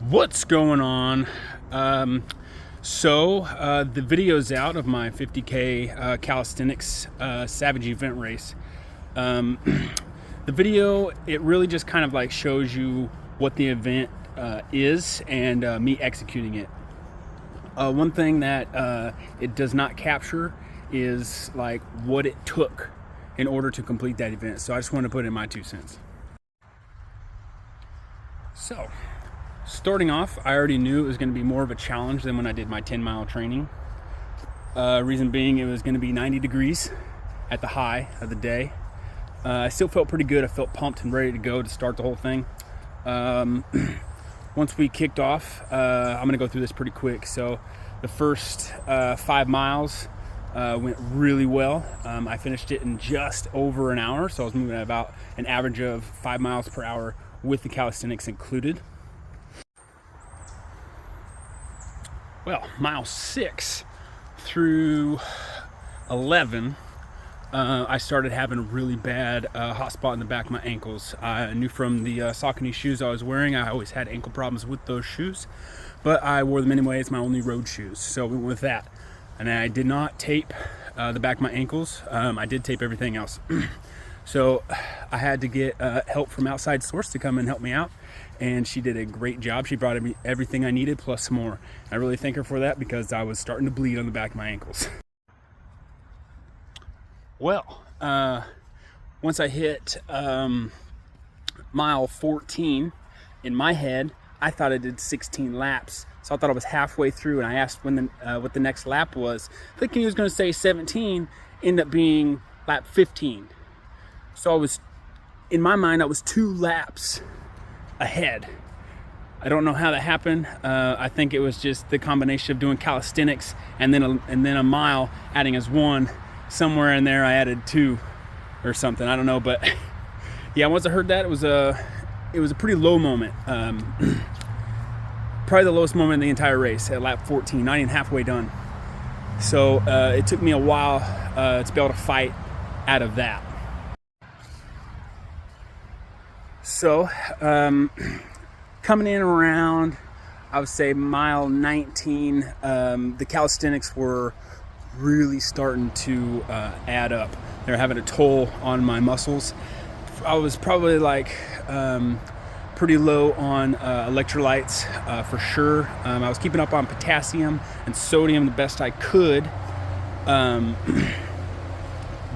What's going on? The video's out of my 50K calisthenics Savage event race. Um, the video, it really just kind of like shows you what the event is and me executing it. One thing that it does not capture is like what it took in order to complete that event. So I just want to put in my 2 cents. So, starting off, I already knew it was going to be more of a challenge than when I did my 10-mile training. Reason being, it was going to be 90 degrees at the high of the day. I still felt pretty good. I felt pumped and ready to go to start the whole thing. Once we kicked off, I'm going to go through this pretty quick. So the first 5 miles went really well. I finished it in just over an hour, so I was moving at about an average of 5 miles per hour with the calisthenics included. Well, mile 6 through 11, I started having a really bad hot spot in the back of my ankles. I knew from the Saucony shoes I was wearing, I always had ankle problems with those shoes, but I wore them anyway. It's my only road shoes, so we went with that. And I did not tape the back of my ankles. I did tape everything else. So I had to get help from outside source to come and help me out, and she did a great job. She brought me everything I needed plus more. I really thank her for that because I was starting to bleed on the back of my ankles. Well, once I hit mile 14, in my head, I thought I did 16 laps. So I thought I was halfway through, and I asked what the next lap was. Thinking he was going to say 17, ended up being lap 15. So in my mind, I was 2 laps ahead. I don't know how that happened. I think it was just the combination of doing calisthenics and then a mile adding as 1. Somewhere in there, I added 2 or something. I don't know, but yeah. Once I heard that, it was a pretty low moment. Probably the lowest moment in the entire race at lap 14, not even halfway done. So it took me a while to be able to fight out of that. So coming in around, I would say mile 19, the calisthenics were really starting to add up. They were having a toll on my muscles. I was probably like pretty low on electrolytes for sure. I was keeping up on potassium and sodium the best I could.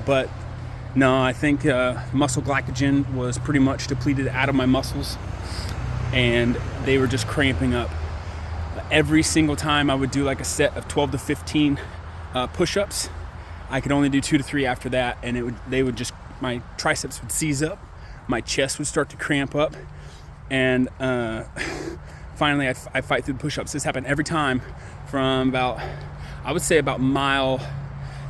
But no, I think muscle glycogen was pretty much depleted out of my muscles, and they were just cramping up. Every single time I would do like a set of 12 to 15 push-ups, I could only do 2 to 3 after that, and my triceps would seize up, my chest would start to cramp up, and finally I fight through the push-ups. This happened every time from I would say about mile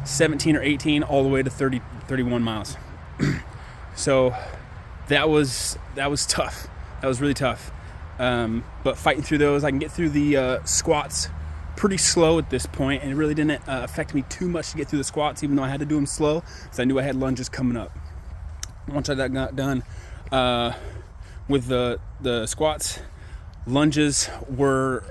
17 or 18 all the way to 31 miles. So that was tough. That was really tough. But fighting through those, I can get through the squats pretty slow at this point, and it really didn't affect me too much to get through the squats, even though I had to do them slow because I knew I had lunges coming up. Once I got done with the squats, lunges were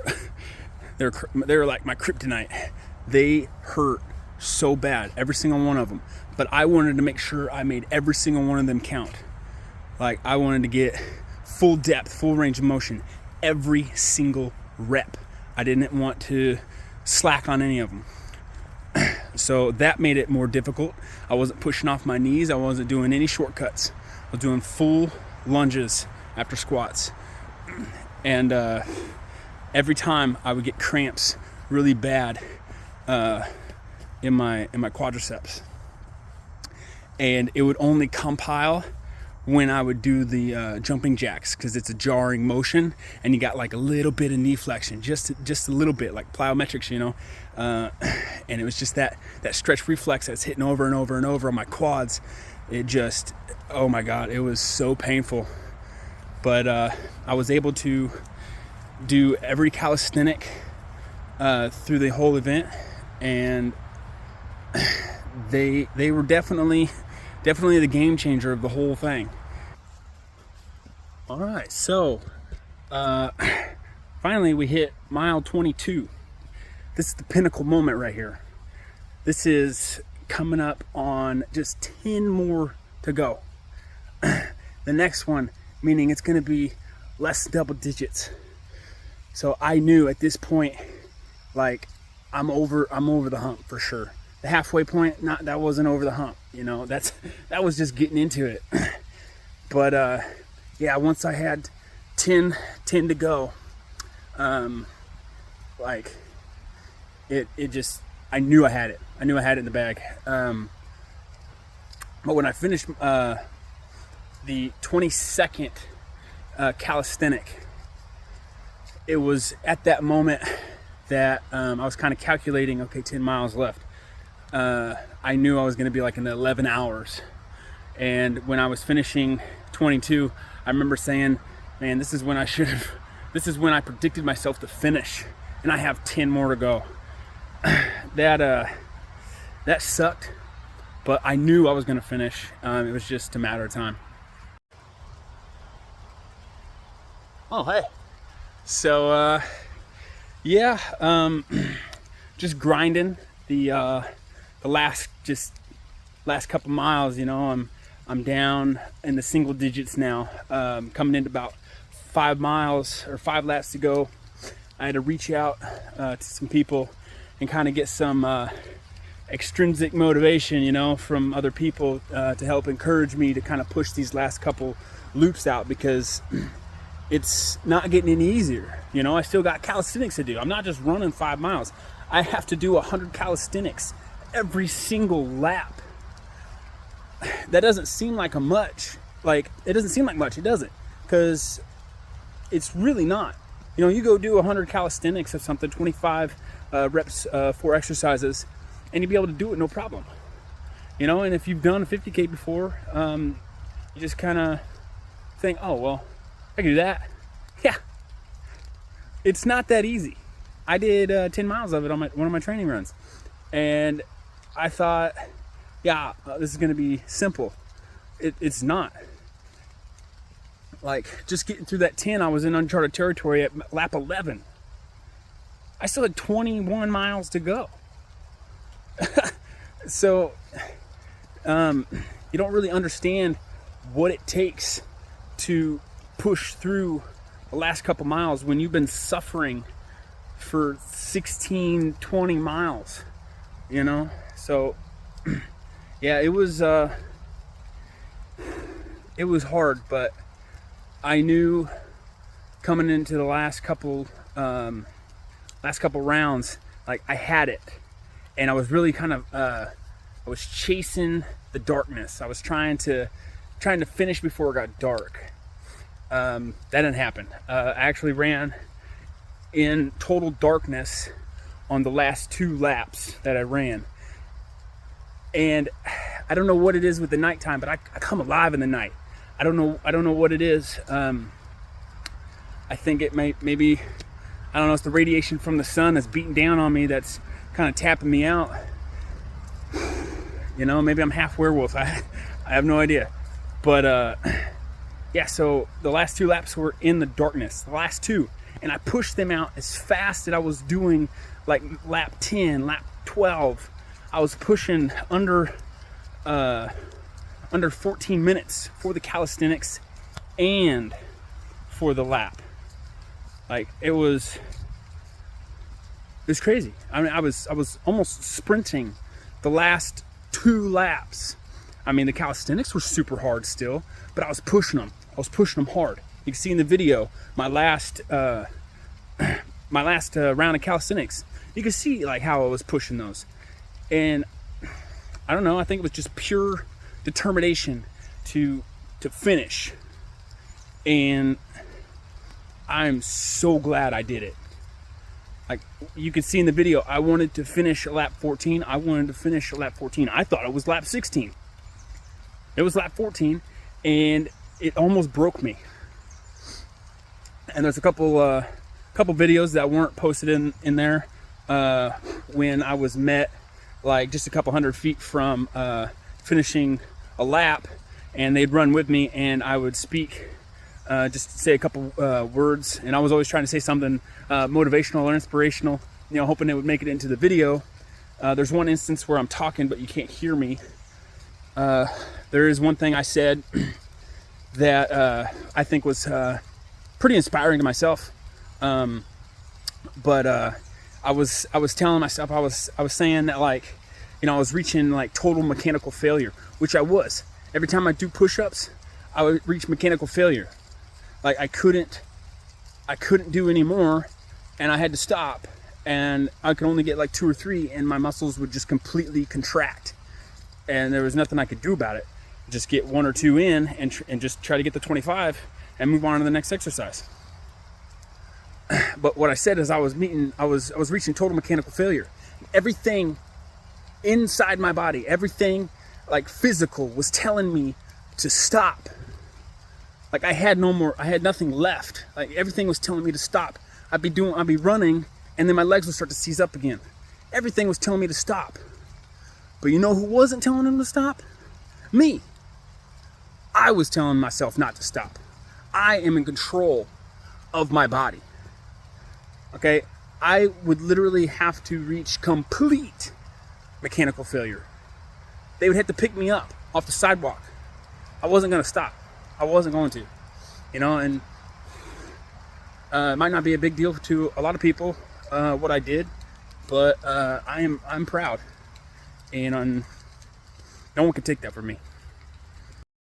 they were like my kryptonite. They hurt so bad, every single one of them. But I wanted to make sure I made every single one of them count. Like, I wanted to get full depth, full range of motion, every single rep. I didn't want to slack on any of them. So that made it more difficult. I wasn't pushing off my knees. I wasn't doing any shortcuts. I was doing full lunges after squats. And every time I would get cramps really bad in my quadriceps. And it would only compile when I would do the jumping jacks, because it's a jarring motion and you got like a little bit of knee flexion, just a little bit, like plyometrics, and it was just that stretch reflex that's hitting over and over and over on my quads. It just, oh my God, it was so painful. But I was able to do every calisthenic through the whole event, and they were definitely the game changer of the whole thing. All right, so finally we hit mile 22. This is the pinnacle moment right here. This is coming up on just 10 more to go. The next one, meaning it's going to be less than double digits. So I knew at this point, like, I'm over the hump for sure. The halfway point, that wasn't over the hump, you know. That was just getting into it. But yeah, once I had 10 to go, like it just, I knew I had it. I knew I had it in the bag. But when I finished the 22nd calisthenic, it was at that moment that I was kind of calculating, okay, 10 miles left. I knew I was going to be like in the 11 hours. And when I was finishing 22, I remember saying, man, this is when I predicted myself to finish, and I have 10 more to go. That sucked, but I knew I was going to finish. It was just a matter of time. Oh, hey. So, yeah, just grinding the last couple miles, you know. I'm down in the single digits now, coming into about 5 miles or 5 laps to go. I had to reach out to some people and kind of get some extrinsic motivation, you know, from other people to help encourage me to kind of push these last couple loops out, because it's not getting any easier. You know, I still got calisthenics to do. I'm not just running 5 miles. I have to do 100 calisthenics every single lap. That doesn't seem like much. It doesn't seem like much. It doesn't, because it's really not. You know, you go do 100 calisthenics or something, 25 reps, 4 exercises, and you'll be able to do it no problem. You know, and if you've done a 50K before, you just kind of think, oh, well, I can do that. Yeah. It's not that easy. I did 10 miles of it on one of my training runs. And I thought, yeah, this is going to be simple. It's not. Like, just getting through that 10, I was in uncharted territory at lap 11. I still had 21 miles to go. So, you don't really understand what it takes to push through the last couple miles when you've been suffering for 16, 20 miles, you know? So, yeah, it was hard, but I knew coming into the last couple rounds, like, I had it, and I was really kind of I was chasing the darkness. I was trying to finish before it got dark. That didn't happen. I actually ran in total darkness on the last 2 laps that I ran. And I don't know what it is with the nighttime, but I come alive in the night. I don't know what it is. I think it maybe, I don't know, it's the radiation from the sun that's beating down on me that's kind of tapping me out. You know, maybe I'm half werewolf. I have no idea. But yeah, so the last 2 laps were in the darkness, the last 2. And I pushed them out as fast as I was doing, like lap 10, lap 12. I was pushing under 14 minutes for the calisthenics and for the lap. Like, it was crazy. I mean, I was almost sprinting the last 2 laps. I mean, the calisthenics were super hard still, but I was pushing them. I was pushing them hard. You can see in the video my last round of calisthenics. You can see like how I was pushing those, and I don't know. I think it was just pure determination to finish, and I'm so glad I did it. Like, you can see in the video, I wanted to finish at lap 14. I wanted to finish at lap 14. I thought it was lap 16. It was lap 14, and it almost broke me. And there's a couple videos that weren't posted in there when I was met like just a couple hundred feet from finishing a lap, and they'd run with me, and I would speak just say a couple words. And I was always trying to say something motivational or inspirational, hoping it would make it into the video. There's one instance where I'm talking, but you can't hear me. There is one thing I said that I think was pretty inspiring to myself. But I was telling myself, I was saying that, like, I was reaching like total mechanical failure, which I was. Every time I do push-ups, I would reach mechanical failure. Like I couldn't do any more, and I had to stop, and I could only get like 2 or 3, and my muscles would just completely contract, and there was nothing I could do about it. Just get 1 or 2 in, and just try to get the 25 and move on to the next exercise. But what I said is I was reaching total mechanical failure. Everything inside my body, everything like physical, was telling me to stop. Like I had nothing left. Like everything was telling me to stop. I'd be running, and then my legs would start to seize up again. Everything was telling me to stop. But you know who wasn't telling them to stop? Me. I was telling myself not to stop. I am in control of my body. Okay? I would literally have to reach complete mechanical failure. They would have to pick me up off the sidewalk. I wasn't going to stop. I wasn't going to. And it might not be a big deal to a lot of people what I did, but I'm proud. And no one can take that from me.